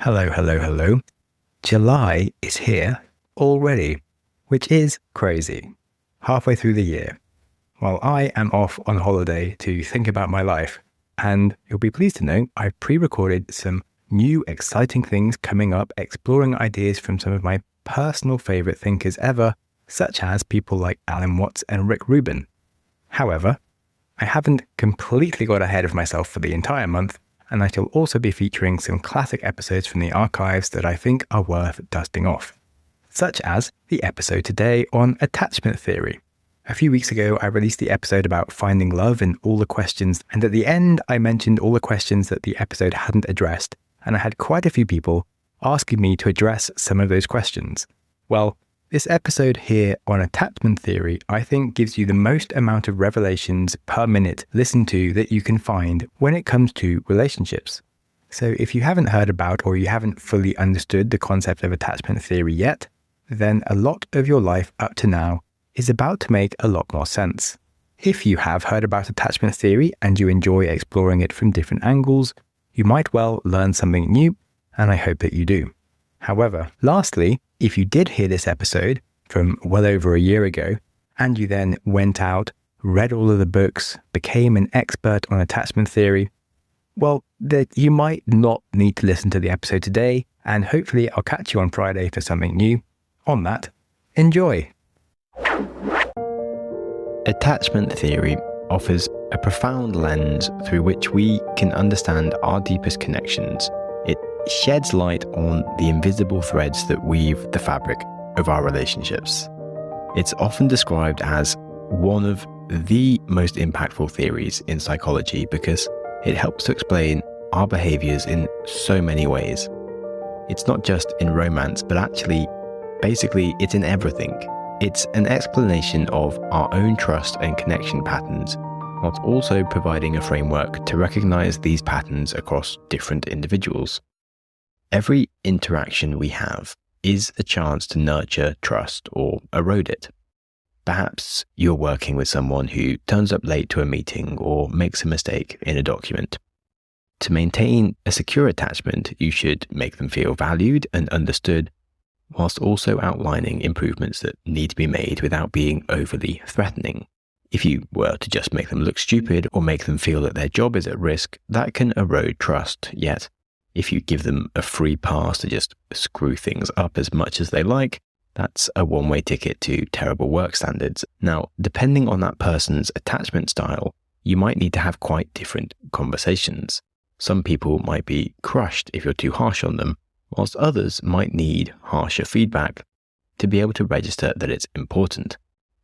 Hello, hello, hello. July is here already, which is crazy. Halfway through the year, while I am off on holiday to think about my life. And you'll be pleased to know I've pre-recorded some new exciting things coming up, exploring ideas from some of my personal favorite thinkers ever, such as people like Alan Watts and Rick Rubin. However, I haven't completely got ahead of myself for the entire month, and I shall also be featuring some classic episodes from the archives that I think are worth dusting off, such as the episode today on attachment theory. A few weeks ago, I released the episode about finding love and all the questions, and at the end, I mentioned all the questions that the episode hadn't addressed, and I had quite a few people asking me to address some of those questions. Well, this episode here on attachment theory, I think, gives you the most amount of revelations per minute listened to that you can find when it comes to relationships. So if you haven't heard about or you haven't fully understood the concept of attachment theory yet, then a lot of your life up to now is about to make a lot more sense. If you have heard about attachment theory and you enjoy exploring it from different angles, you might well learn something new, and I hope that you do. However, lastly, if you did hear this episode from well over a year ago, and you then went out, read all of the books, became an expert on attachment theory, well, you might not need to listen to the episode today, and hopefully I'll catch you on Friday for something new. On that, enjoy! Attachment theory offers a profound lens through which we can understand our deepest connections. It sheds light on the invisible threads that weave the fabric of our relationships. It's often described as one of the most impactful theories in psychology because it helps to explain our behaviors in so many ways. It's not just in romance, but actually, basically, it's in everything. It's an explanation of our own trust and connection patterns, whilst also providing a framework to recognize these patterns across different individuals. Every interaction we have is a chance to nurture trust or erode it. Perhaps you're working with someone who turns up late to a meeting or makes a mistake in a document. To maintain a secure attachment, you should make them feel valued and understood, whilst also outlining improvements that need to be made without being overly threatening. If you were to just make them look stupid or make them feel that their job is at risk, that can erode trust. Yet, if you give them a free pass to just screw things up as much as they like, that's a one-way ticket to terrible work standards. Now, depending on that person's attachment style, you might need to have quite different conversations. Some people might be crushed if you're too harsh on them, whilst others might need harsher feedback to be able to register that it's important.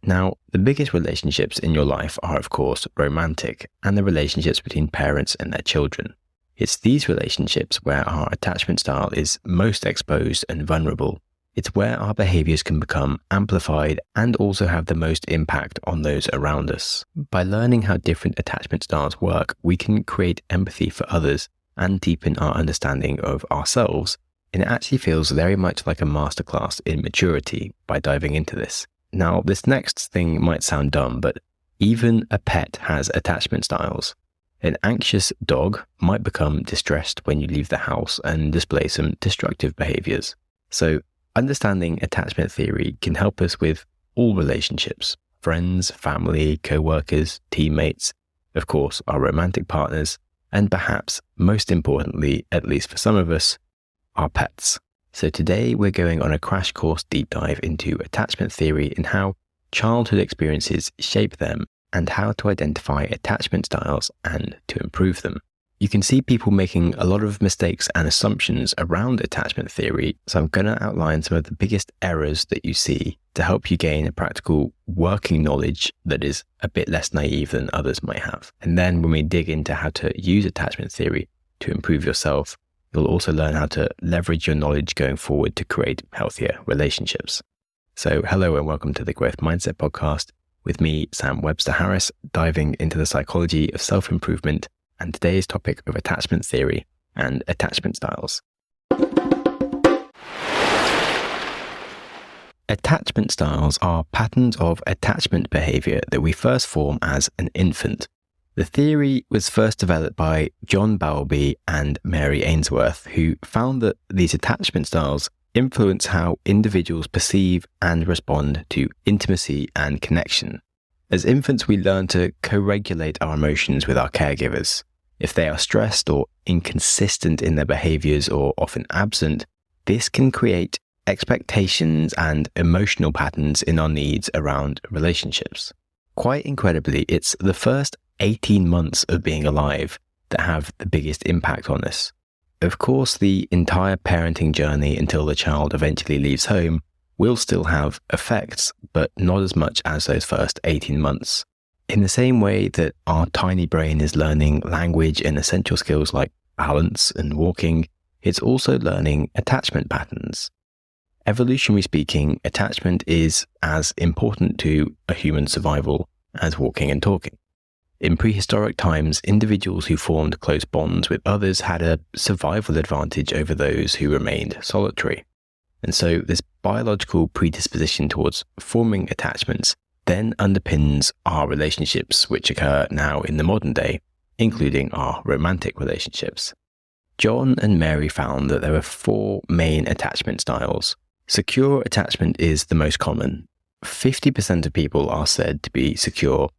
Now, the biggest relationships in your life are, of course, romantic and the relationships between parents and their children. It's these relationships where our attachment style is most exposed and vulnerable. It's where our behaviors can become amplified and also have the most impact on those around us. By learning how different attachment styles work, we can create empathy for others and deepen our understanding of ourselves. And it actually feels very much like a masterclass in maturity by diving into this. Now, this next thing might sound dumb, but even a pet has attachment styles. An anxious dog might become distressed when you leave the house and display some destructive behaviors. So, understanding attachment theory can help us with all relationships: friends, family, co-workers, teammates, of course, our romantic partners, and perhaps most importantly, at least for some of us, our pets. So today we're going on a crash course deep dive into attachment theory and how childhood experiences shape them and how to identify attachment styles and to improve them. You can see people making a lot of mistakes and assumptions around attachment theory, so I'm going to outline some of the biggest errors that you see to help you gain a practical working knowledge that is a bit less naive than others might have. And then when we dig into how to use attachment theory to improve yourself, you'll also learn how to leverage your knowledge going forward to create healthier relationships. So hello and welcome to the Growth Mindset Podcast with me, Sam Webster Harris, diving into the psychology of self-improvement and today's topic of attachment theory and attachment styles. Attachment styles are patterns of attachment behavior that we first form as an infant. The theory was first developed by John Bowlby and Mary Ainsworth, who found that these attachment styles influence how individuals perceive and respond to intimacy and connection. As infants, we learn to co-regulate our emotions with our caregivers. If they are stressed or inconsistent in their behaviors or often absent, this can create expectations and emotional patterns in our needs around relationships. Quite incredibly, it's the first 18 months of being alive that have the biggest impact on this. Of course, the entire parenting journey until the child eventually leaves home will still have effects, but not as much as those first 18 months. In the same way that our tiny brain is learning language and essential skills like balance and walking, it's also learning attachment patterns. Evolutionary speaking, attachment is as important to a human's survival as walking and talking. In prehistoric times, individuals who formed close bonds with others had a survival advantage over those who remained solitary. And so this biological predisposition towards forming attachments then underpins our relationships, which occur now in the modern day, including our romantic relationships. John and Mary found that there are 4 main attachment styles. Secure attachment is the most common. 50% of people are said to be secure.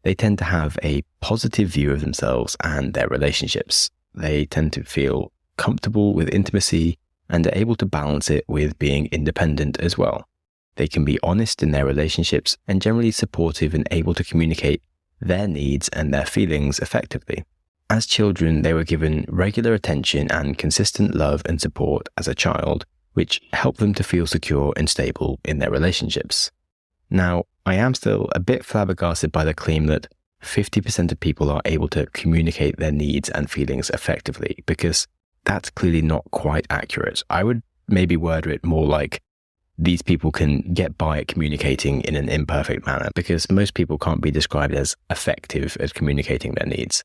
They tend to have a positive view of themselves and their relationships. They tend to feel comfortable with intimacy and are able to balance it with being independent as well. They can be honest in their relationships and generally supportive and able to communicate their needs and their feelings effectively. As children, they were given regular attention and consistent love and support as a child, which helped them to feel secure and stable in their relationships. Now, I am still a bit flabbergasted by the claim that 50% of people are able to communicate their needs and feelings effectively, because that's clearly not quite accurate. I would maybe word it more like these people can get by at communicating in an imperfect manner, because most people can't be described as effective at communicating their needs.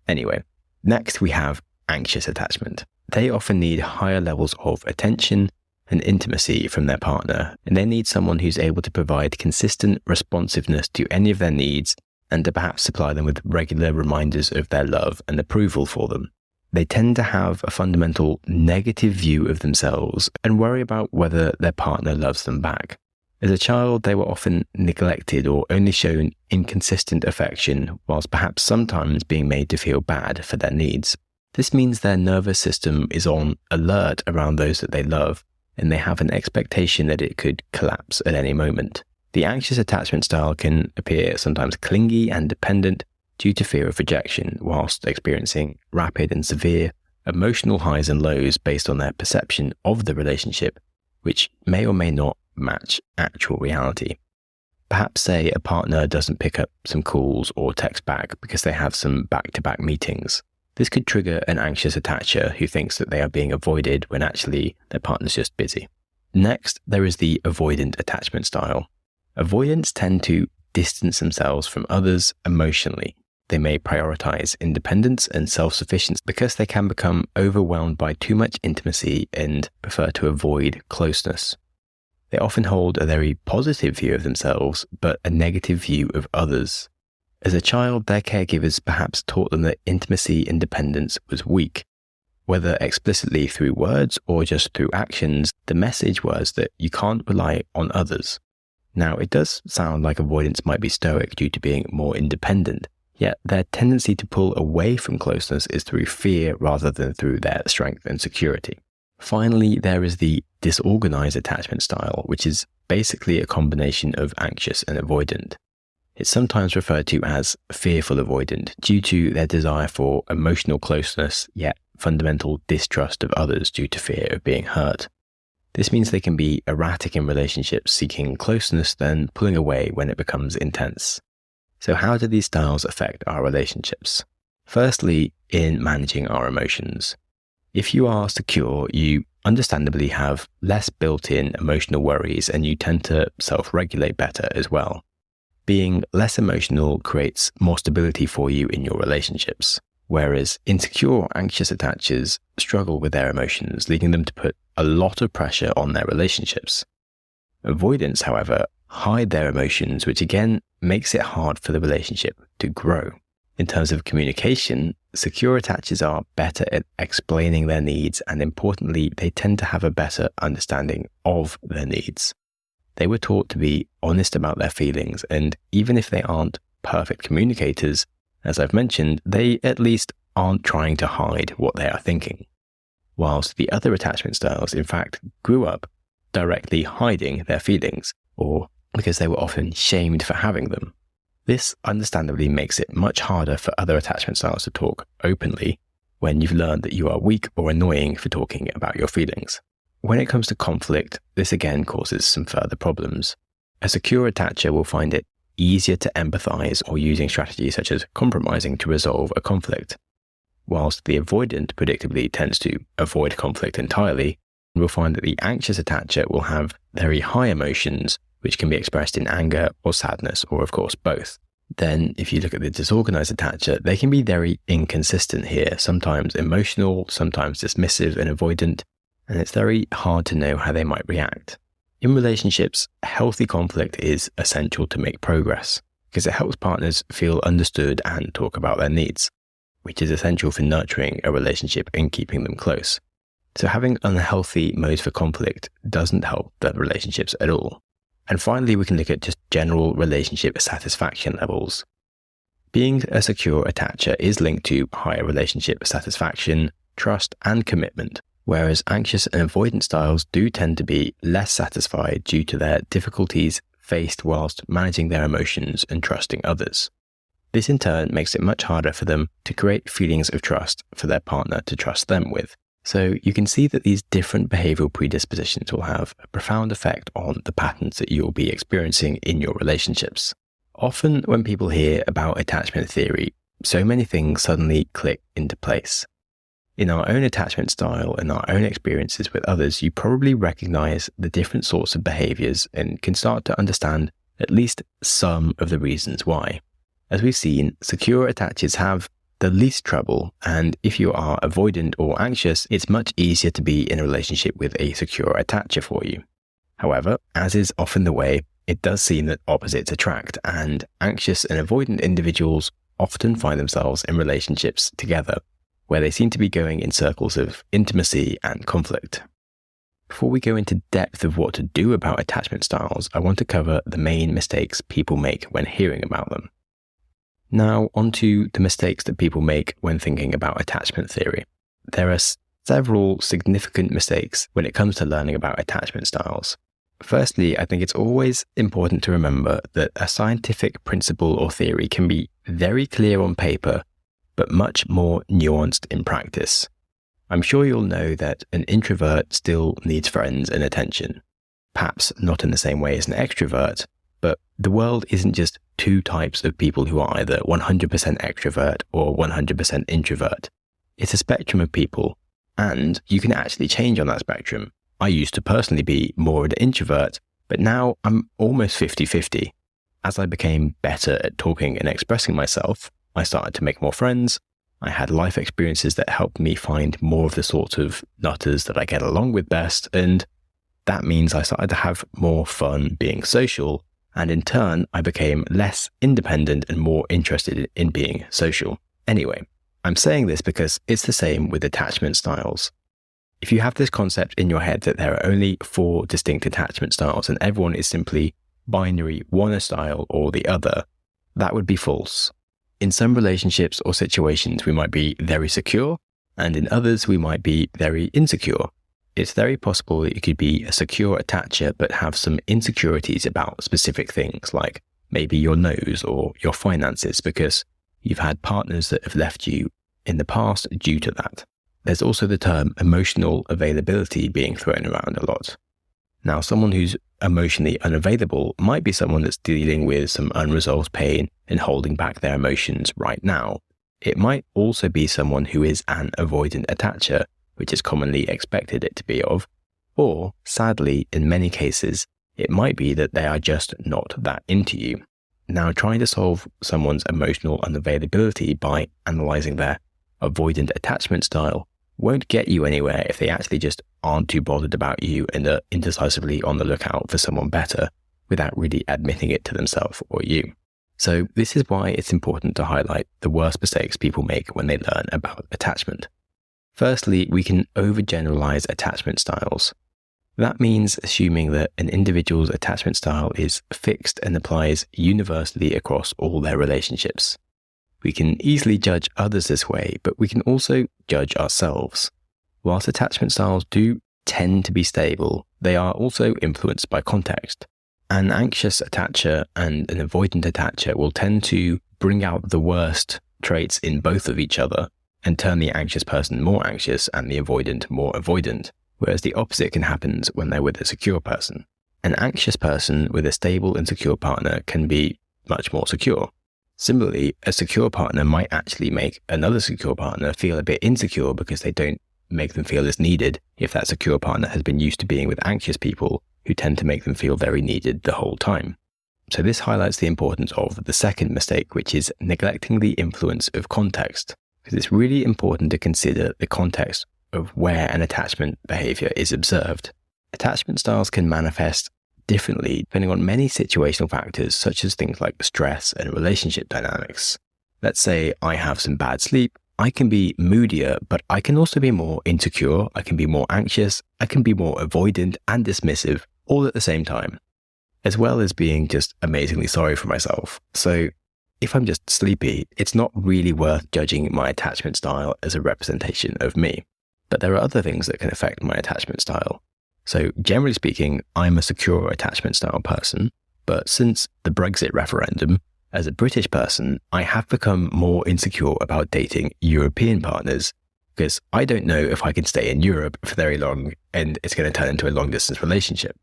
Anyway, next we have anxious attachment. They often need higher levels of attention and intimacy from their partner, and they need someone who's able to provide consistent responsiveness to any of their needs and to perhaps supply them with regular reminders of their love and approval for them. They tend to have a fundamental negative view of themselves and worry about whether their partner loves them back. As a child, they were often neglected or only shown inconsistent affection, whilst perhaps sometimes being made to feel bad for their needs. This means their nervous system is on alert around those that they love, and they have an expectation that it could collapse at any moment. The anxious attachment style can appear sometimes clingy and dependent due to fear of rejection, whilst experiencing rapid and severe emotional highs and lows based on their perception of the relationship, which may or may not match actual reality. Perhaps say a partner doesn't pick up some calls or text back because they have some back-to-back meetings. This could trigger an anxious attacher who thinks that they are being avoided when actually their partner's just busy. Next, there is the avoidant attachment style. Avoidants tend to distance themselves from others emotionally. They may prioritize independence and self-sufficiency because they can become overwhelmed by too much intimacy and prefer to avoid closeness. They often hold a very positive view of themselves, but a negative view of others. As a child, their caregivers perhaps taught them that intimacy and dependence was weak. Whether explicitly through words or just through actions, the message was that you can't rely on others. Now, it does sound like avoidance might be stoic due to being more independent, yet their tendency to pull away from closeness is through fear rather than through their strength and security. Finally, there is the disorganized attachment style, which is basically a combination of anxious and avoidant. It's sometimes referred to as fearful avoidant due to their desire for emotional closeness, yet fundamental distrust of others due to fear of being hurt. This means they can be erratic in relationships, seeking closeness, then pulling away when it becomes intense. So how do these styles affect our relationships? Firstly, in managing our emotions. If you are secure, you understandably have less built-in emotional worries and you tend to self-regulate better as well. Being less emotional creates more stability for you in your relationships, whereas insecure, anxious attachers struggle with their emotions, leading them to put a lot of pressure on their relationships. Avoidants, however, hide their emotions, which again makes it hard for the relationship to grow. In terms of communication, secure attachers are better at explaining their needs, and importantly, they tend to have a better understanding of their needs. They were taught to be honest about their feelings, and even if they aren't perfect communicators, as I've mentioned, they at least aren't trying to hide what they are thinking. Whilst the other attachment styles, in fact, grew up directly hiding their feelings, or because they were often shamed for having them. This understandably makes it much harder for other attachment styles to talk openly when you've learned that you are weak or annoying for talking about your feelings. When it comes to conflict, this again causes some further problems. A secure attacher will find it easier to empathize or using strategies such as compromising to resolve a conflict, whilst the avoidant predictably tends to avoid conflict entirely. We'll find that the anxious attacher will have very high emotions, which can be expressed in anger or sadness, or of course both. Then if you look at the disorganized attacher, they can be very inconsistent here, sometimes emotional, sometimes dismissive and avoidant, and it's very hard to know how they might react. In relationships, healthy conflict is essential to make progress, because it helps partners feel understood and talk about their needs, which is essential for nurturing a relationship and keeping them close. So having unhealthy modes for conflict doesn't help the relationships at all. And finally, we can look at just general relationship satisfaction levels. Being a secure attacher is linked to higher relationship satisfaction, trust, and commitment, whereas anxious and avoidant styles do tend to be less satisfied due to their difficulties faced whilst managing their emotions and trusting others. This in turn makes it much harder for them to create feelings of trust for their partner to trust them with. So you can see that these different behavioral predispositions will have a profound effect on the patterns that you'll be experiencing in your relationships. Often when people hear about attachment theory, so many things suddenly click into place. In our own attachment style and our own experiences with others, you probably recognize the different sorts of behaviors and can start to understand at least some of the reasons why. As we've seen, secure attachers have the least trouble, and if you are avoidant or anxious, it's much easier to be in a relationship with a secure attacher for you. However, as is often the way, it does seem that opposites attract, and anxious and avoidant individuals often find themselves in relationships together, where they seem to be going in circles of intimacy and conflict. Before we go into depth of what to do about attachment styles, I want to cover the main mistakes people make when hearing about them. Now, onto the mistakes that people make when thinking about attachment theory. There are several significant mistakes when it comes to learning about attachment styles. Firstly, I think it's always important to remember that a scientific principle or theory can be very clear on paper, but much more nuanced in practice. I'm sure you'll know that an introvert still needs friends and attention. Perhaps not in the same way as an extrovert, but the world isn't just two types of people who are either 100% extrovert or 100% introvert. It's a spectrum of people, and you can actually change on that spectrum. I used to personally be more an introvert, but now I'm almost 50-50. As I became better at talking and expressing myself, I started to make more friends. I had life experiences that helped me find more of the sort of nutters that I get along with best, and that means I started to have more fun being social. And in turn, I became less independent and more interested in being social. Anyway, I'm saying this because it's the same with attachment styles. If you have this concept in your head that there are only 4 distinct attachment styles and everyone is simply binary, one a style or the other, that would be false. In some relationships or situations, we might be very secure, and in others, we might be very insecure. It's very possible that you could be a secure attacher but have some insecurities about specific things, like maybe your nose or your finances, because you've had partners that have left you in the past due to that. There's also the term emotional availability being thrown around a lot. Now, someone who's emotionally unavailable might be someone that's dealing with some unresolved pain and holding back their emotions right now. It might also be someone who is an avoidant attacher, which is commonly expected it to be of, or, sadly, in many cases, it might be that they are just not that into you. Now, trying to solve someone's emotional unavailability by analysing their avoidant attachment style won't get you anywhere if they actually just aren't too bothered about you and are indecisively on the lookout for someone better without really admitting it to themselves or you. So this is why it's important to highlight the worst mistakes people make when they learn about attachment. Firstly, we can overgeneralize attachment styles. That means assuming that an individual's attachment style is fixed and applies universally across all their relationships. We can easily judge others this way, but we can also judge ourselves. Whilst attachment styles do tend to be stable, they are also influenced by context. An anxious attacher and an avoidant attacher will tend to bring out the worst traits in both of each other and turn the anxious person more anxious and the avoidant more avoidant, whereas the opposite can happen when they're with a secure person. An anxious person with a stable and secure partner can be much more secure. Similarly, a secure partner might actually make another secure partner feel a bit insecure because they don't make them feel as needed if that secure partner has been used to being with anxious people who tend to make them feel very needed the whole time. So this highlights the importance of the second mistake, which is neglecting the influence of context, because it's really important to consider the context of where an attachment behavior is observed. Attachment styles can manifest differently depending on many situational factors, such as things like stress and relationship dynamics. Let's say I have some bad sleep. I can be moodier, but I can also be more insecure. I can be more anxious. I can be more avoidant and dismissive all at the same time, as well as being just amazingly sorry for myself. So if I'm just sleepy, it's not really worth judging my attachment style as a representation of me. But there are other things that can affect my attachment style. So generally speaking, I'm a secure attachment style person, but since the Brexit referendum, as a British person, I have become more insecure about dating European partners because I don't know if I can stay in Europe for very long and it's going to turn into a long distance relationship.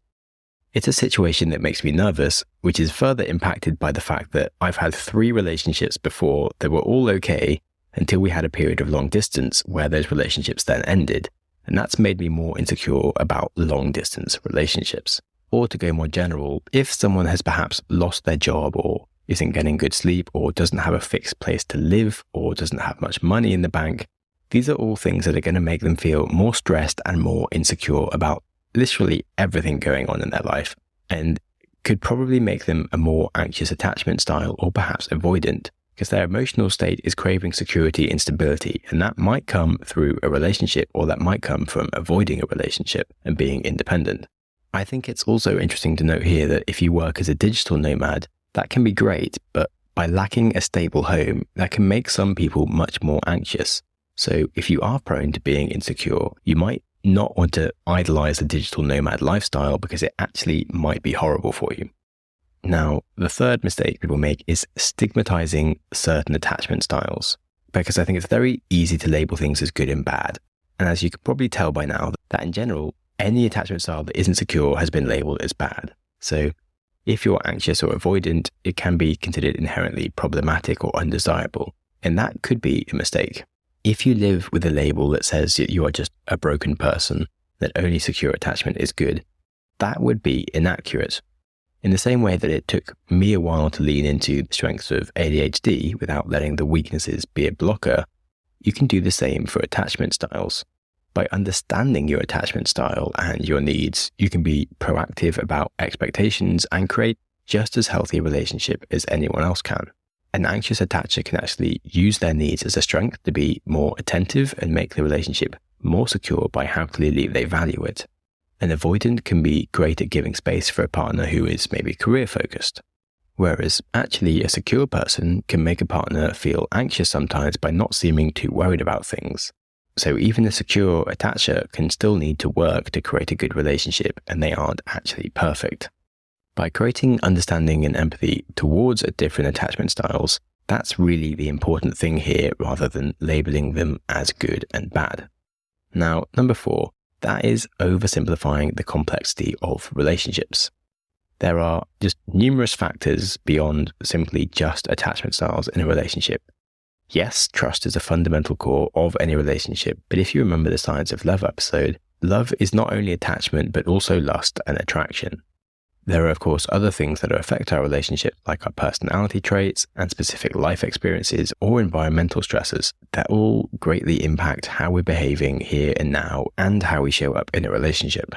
It's a situation that makes me nervous, which is further impacted by the fact that I've had 3 relationships before that were all okay until we had a period of long distance where those relationships then ended. And that's made me more insecure about long distance relationships. Or to go more general, if someone has perhaps lost their job or isn't getting good sleep or doesn't have a fixed place to live or doesn't have much money in the bank, these are all things that are going to make them feel more stressed and more insecure about literally everything going on in their life, and could probably make them a more anxious attachment style or perhaps avoidant, because their emotional state is craving security and stability, and that might come through a relationship or that might come from avoiding a relationship and being independent. I think it's also interesting to note here that if you work as a digital nomad, that can be great, but by lacking a stable home, that can make some people much more anxious. So if you are prone to being insecure, you might not want to idolize the digital nomad lifestyle because it actually might be horrible for you. Now, the third mistake people make is stigmatizing certain attachment styles, because I think it's very easy to label things as good and bad. And as you can probably tell by now, that in general, any attachment style that isn't secure has been labeled as bad. So if you're anxious or avoidant, it can be considered inherently problematic or undesirable, and that could be a mistake. If you live with a label that says that you are just a broken person, that only secure attachment is good, that would be inaccurate. In the same way that it took me a while to lean into the strengths of ADHD without letting the weaknesses be a blocker, you can do the same for attachment styles. By understanding your attachment style and your needs, you can be proactive about expectations and create just as healthy a relationship as anyone else can. An anxious attacher can actually use their needs as a strength to be more attentive and make the relationship more secure by how clearly they value it. An avoidant can be great at giving space for a partner who is maybe career focused, whereas actually a secure person can make a partner feel anxious sometimes by not seeming too worried about things. So even a secure attacher can still need to work to create a good relationship, and they aren't actually perfect. By creating understanding and empathy towards different attachment styles, that's really the important thing here rather than labeling them as good and bad. Now, number 4, that is oversimplifying the complexity of relationships. There are just numerous factors beyond simply just attachment styles in a relationship. Yes, trust is a fundamental core of any relationship, but if you remember the Science of Love episode, love is not only attachment but also lust and attraction. There are, of course, other things that affect our relationship, like our personality traits and specific life experiences or environmental stresses that all greatly impact how we're behaving here and now and how we show up in a relationship.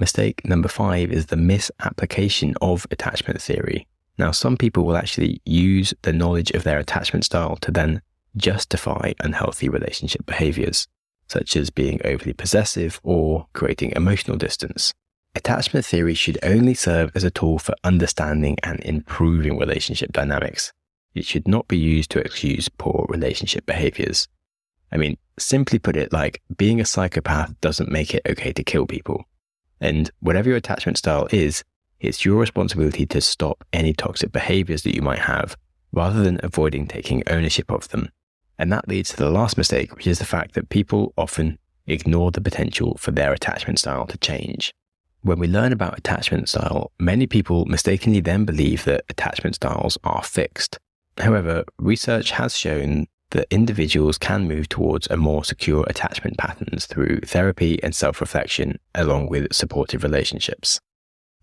Mistake number 5 is the misapplication of attachment theory. Now, some people will actually use the knowledge of their attachment style to then justify unhealthy relationship behaviors, such as being overly possessive or creating emotional distance. Attachment theory should only serve as a tool for understanding and improving relationship dynamics. It should not be used to excuse poor relationship behaviors. I mean, simply put it, like, being a psychopath doesn't make it okay to kill people. And whatever your attachment style is, it's your responsibility to stop any toxic behaviors that you might have, rather than avoiding taking ownership of them. And that leads to the last mistake, which is the fact that people often ignore the potential for their attachment style to change. When we learn about attachment style, many people mistakenly then believe that attachment styles are fixed. However, research has shown that individuals can move towards a more secure attachment patterns through therapy and self-reflection, along with supportive relationships.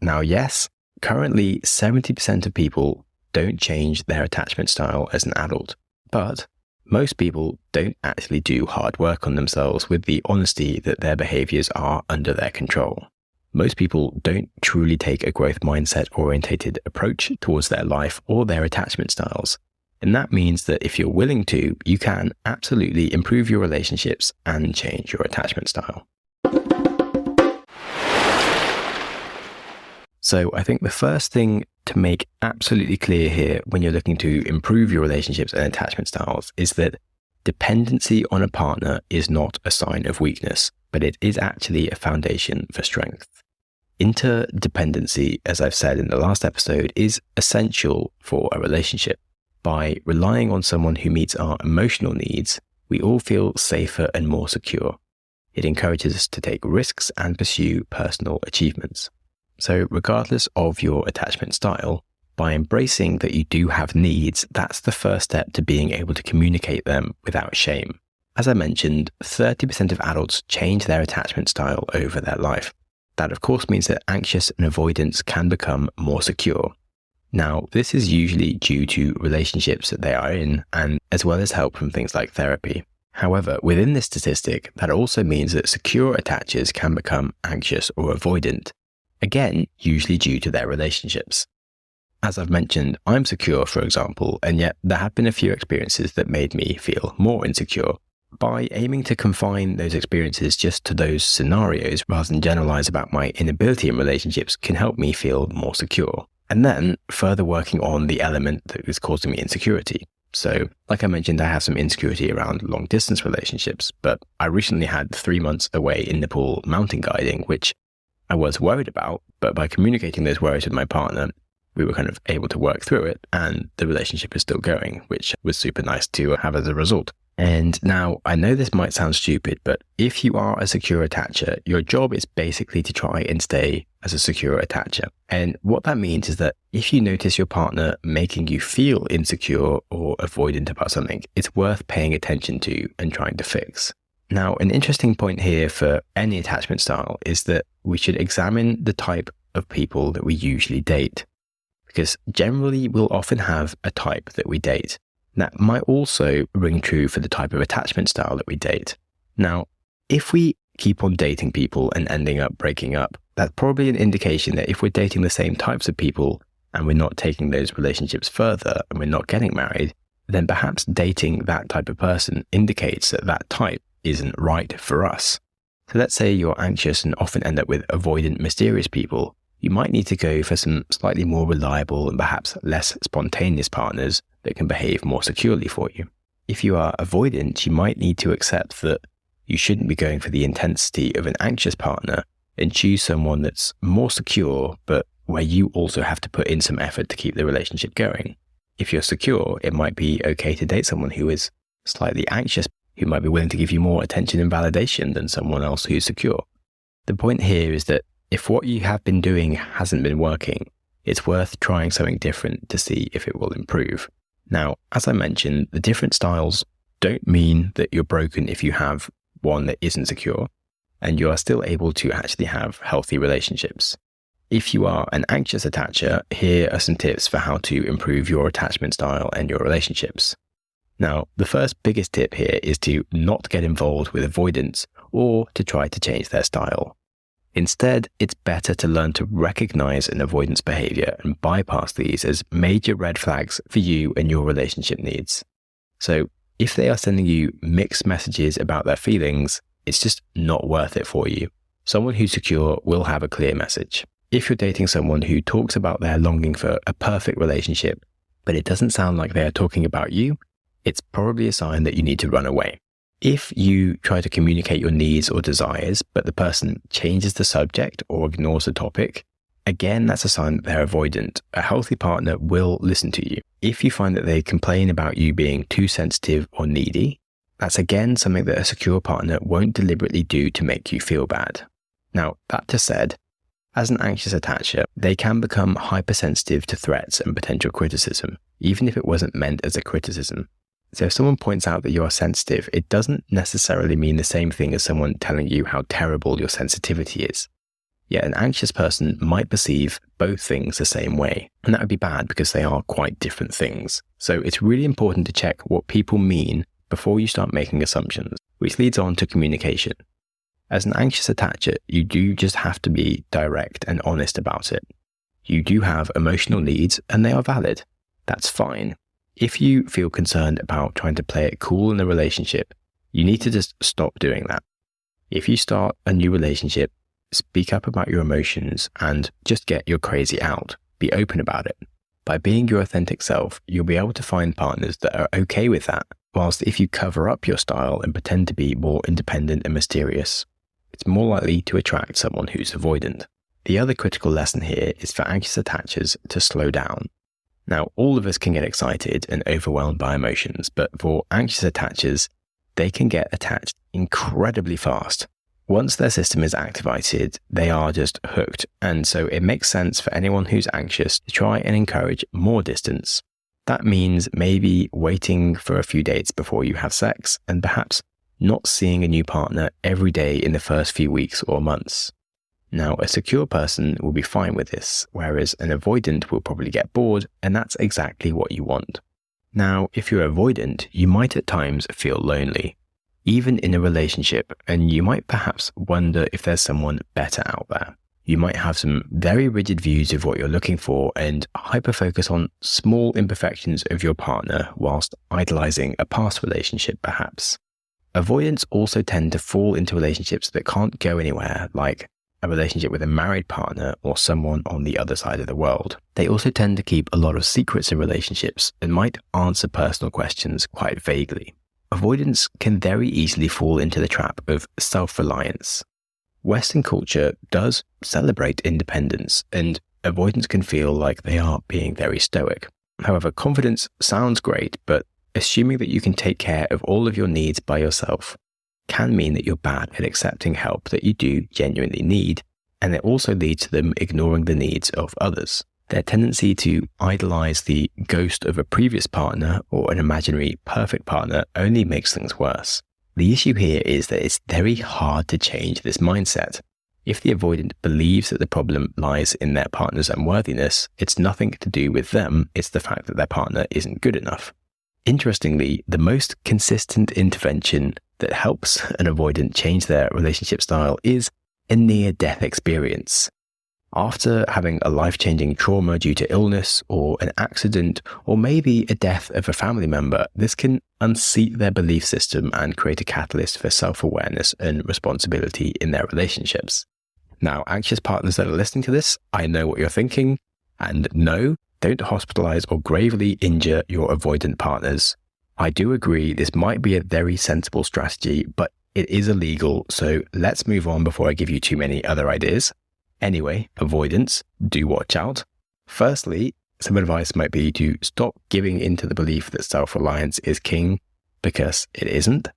Now, yes, currently 70% of people don't change their attachment style as an adult, but most people don't actually do hard work on themselves with the honesty that their behaviors are under their control. Most people don't truly take a growth mindset-orientated approach towards their life or their attachment styles. And that means that if you're willing to, you can absolutely improve your relationships and change your attachment style. So I think the first thing to make absolutely clear here when you're looking to improve your relationships and attachment styles is that dependency on a partner is not a sign of weakness, but it is actually a foundation for strength. Interdependency, as I've said in the last episode, is essential for a relationship. By relying on someone who meets our emotional needs, we all feel safer and more secure. It encourages us to take risks and pursue personal achievements. So regardless of your attachment style, by embracing that you do have needs, that's the first step to being able to communicate them without shame. As I mentioned, 30% of adults change their attachment style over their life. That of course means that anxious and avoidance can become more secure. Now, this is usually due to relationships that they are in, and as well as help from things like therapy. However, within this statistic, that also means that secure attachers can become anxious or avoidant. Again, usually due to their relationships. As I've mentioned, I'm secure, for example, and yet there have been a few experiences that made me feel more insecure. By aiming to confine those experiences just to those scenarios rather than generalize about my inability in relationships can help me feel more secure. And then further working on the element that is causing me insecurity. So, like I mentioned, I have some insecurity around long distance relationships, but I recently had 3 months away in Nepal mountain guiding, which I was worried about, but by communicating those worries with my partner, we were kind of able to work through it, and the relationship is still going, which was super nice to have as a result. And now, I know this might sound stupid, but if you are a secure attacher, your job is basically to try and stay as a secure attacher. And what that means is that if you notice your partner making you feel insecure or avoidant about something, it's worth paying attention to and trying to fix. Now, an interesting point here for any attachment style is that we should examine the type of people that we usually date. Because generally, we'll often have a type that we date. That might also ring true for the type of attachment style that we date. Now, if we keep on dating people and ending up breaking up, that's probably an indication that if we're dating the same types of people and we're not taking those relationships further and we're not getting married, then perhaps dating that type of person indicates that that type isn't right for us. So let's say you're anxious and often end up with avoidant, mysterious people. You might need to go for some slightly more reliable and perhaps less spontaneous partners that can behave more securely for you. If you are avoidant, you might need to accept that you shouldn't be going for the intensity of an anxious partner and choose someone that's more secure, but where you also have to put in some effort to keep the relationship going. If you're secure, it might be okay to date someone who is slightly anxious, who might be willing to give you more attention and validation than someone else who's secure. The point here is that if what you have been doing hasn't been working, it's worth trying something different to see if it will improve. Now, as I mentioned, the different styles don't mean that you're broken if you have one that isn't secure, and you are still able to actually have healthy relationships. If you are an anxious attacher, here are some tips for how to improve your attachment style and your relationships. Now, the first biggest tip here is to not get involved with avoidance or to try to change their style. Instead, it's better to learn to recognize an avoidance behavior and bypass these as major red flags for you and your relationship needs. So if they are sending you mixed messages about their feelings, it's just not worth it for you. Someone who's secure will have a clear message. If you're dating someone who talks about their longing for a perfect relationship, but it doesn't sound like they are talking about you, it's probably a sign that you need to run away. If you try to communicate your needs or desires, but the person changes the subject or ignores the topic, again, that's a sign that they're avoidant. A healthy partner will listen to you. If you find that they complain about you being too sensitive or needy, that's again something that a secure partner won't deliberately do to make you feel bad. Now, that just said, as an anxious attacher, they can become hypersensitive to threats and potential criticism, even if it wasn't meant as a criticism. So if someone points out that you are sensitive, it doesn't necessarily mean the same thing as someone telling you how terrible your sensitivity is. Yet an anxious person might perceive both things the same way, and that would be bad because they are quite different things. So it's really important to check what people mean before you start making assumptions, which leads on to communication. As an anxious attacher, you do just have to be direct and honest about it. You do have emotional needs and they are valid. That's fine. If you feel concerned about trying to play it cool in a relationship, you need to just stop doing that. If you start a new relationship, speak up about your emotions and just get your crazy out. Be open about it. By being your authentic self, you'll be able to find partners that are okay with that. Whilst if you cover up your style and pretend to be more independent and mysterious, it's more likely to attract someone who's avoidant. The other critical lesson here is for anxious attachers to slow down. Now, all of us can get excited and overwhelmed by emotions, but for anxious attachers, they can get attached incredibly fast. Once their system is activated, they are just hooked, and so it makes sense for anyone who's anxious to try and encourage more distance. That means maybe waiting for a few dates before you have sex, and perhaps not seeing a new partner every day in the first few weeks or months. Now, a secure person will be fine with this, whereas an avoidant will probably get bored, and that's exactly what you want. Now, if you're avoidant, you might at times feel lonely, even in a relationship, and you might perhaps wonder if there's someone better out there. You might have some very rigid views of what you're looking for and hyper-focus on small imperfections of your partner whilst idolizing a past relationship perhaps. Avoidants also tend to fall into relationships that can't go anywhere, like a relationship with a married partner or someone on the other side of the world. They also tend to keep a lot of secrets in relationships and might answer personal questions quite vaguely. Avoidants can very easily fall into the trap of self-reliance. Western culture does celebrate independence, and avoidants can feel like they are being very stoic. However, confidence sounds great, but assuming that you can take care of all of your needs by yourself can mean that you're bad at accepting help that you do genuinely need, and it also leads to them ignoring the needs of others. Their tendency to idolize the ghost of a previous partner or an imaginary perfect partner only makes things worse. The issue here is that it's very hard to change this mindset. If the avoidant believes that the problem lies in their partner's unworthiness, it's nothing to do with them, it's the fact that their partner isn't good enough. Interestingly, the most consistent intervention that helps an avoidant change their relationship style is a near-death experience. After having a life-changing trauma due to illness or an accident, or maybe a death of a family member, this can unseat their belief system and create a catalyst for self-awareness and responsibility in their relationships. Now, anxious partners that are listening to this, I know what you're thinking, and no, don't hospitalize or gravely injure your avoidant partners. I do agree this might be a very sensible strategy, but it is illegal, so let's move on before I give you too many other ideas. Anyway, avoidance, do watch out. Firstly, some advice might be to stop giving into the belief that self-reliance is king, because it isn't.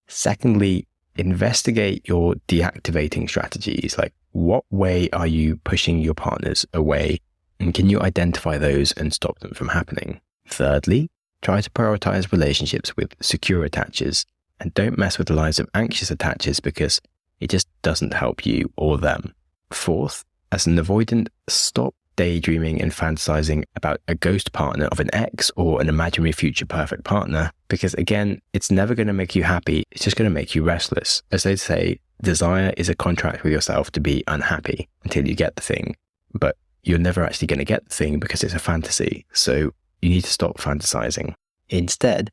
Secondly, investigate your deactivating strategies, like what way are you pushing your partners away, and can you identify those and stop them from happening? Thirdly, try to prioritize relationships with secure attachers, and don't mess with the lives of anxious attachers because it just doesn't help you or them. Fourth, as an avoidant, stop daydreaming and fantasizing about a ghost partner of an ex or an imaginary future perfect partner, because again, it's never going to make you happy, it's just going to make you restless. As they say, desire is a contract with yourself to be unhappy until you get the thing, but you're never actually going to get the thing because it's a fantasy. So you need to stop fantasizing. Instead,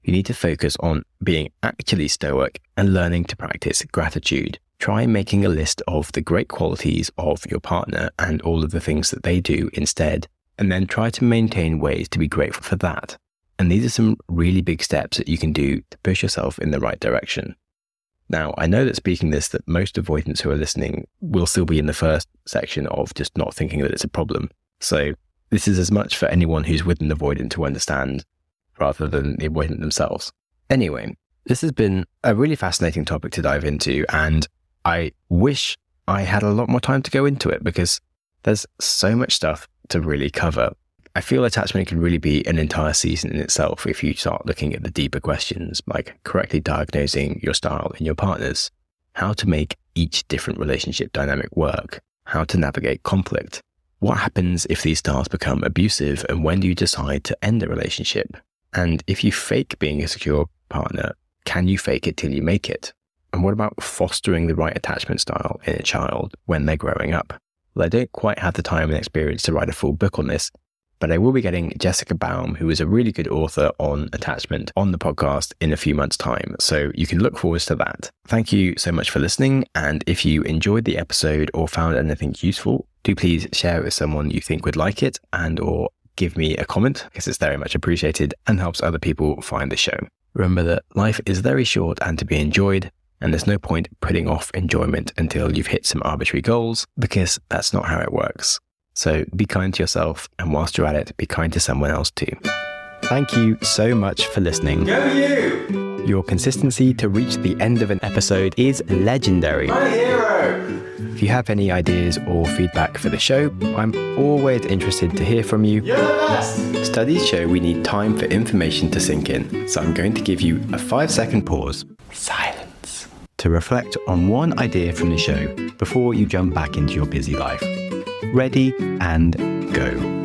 you need to focus on being actually stoic and learning to practice gratitude. Try making a list of the great qualities of your partner and all of the things that they do instead, and then try to maintain ways to be grateful for that. And these are some really big steps that you can do to push yourself in the right direction. Now, I know that speaking this, that most avoidants who are listening will still be in the first section of just not thinking that it's a problem. So this is as much for anyone who's with an avoidant to understand rather than the avoidant themselves. Anyway, this has been a really fascinating topic to dive into, and I wish I had a lot more time to go into it because there's so much stuff to really cover. I feel attachment can really be an entire season in itself if you start looking at the deeper questions, like correctly diagnosing your style in your partners, how to make each different relationship dynamic work, how to navigate conflict, what happens if these styles become abusive, and when do you decide to end a relationship? And if you fake being a secure partner, can you fake it till you make it? And what about fostering the right attachment style in a child when they're growing up? Well, I don't quite have the time and experience to write a full book on this, but I will be getting Jessica Baum, who is a really good author on attachment, on the podcast in a few months' time. So you can look forward to that. Thank you so much for listening. And if you enjoyed the episode or found anything useful, do please share it with someone you think would like it, and or give me a comment, because it's very much appreciated and helps other people find the show. Remember that life is very short and to be enjoyed, and there's no point putting off enjoyment until you've hit some arbitrary goals, because that's not how it works. So be kind to yourself, and whilst you're at it, be kind to someone else too. Thank you so much for listening. Go you! Your consistency to reach the end of an episode is legendary. My hero! If you have any ideas or feedback for the show, I'm always interested to hear from you. You're the best! Studies show we need time for information to sink in, so I'm going to give you a 5-second pause, silence, to reflect on one idea from the show before you jump back into your busy life. Ready and go.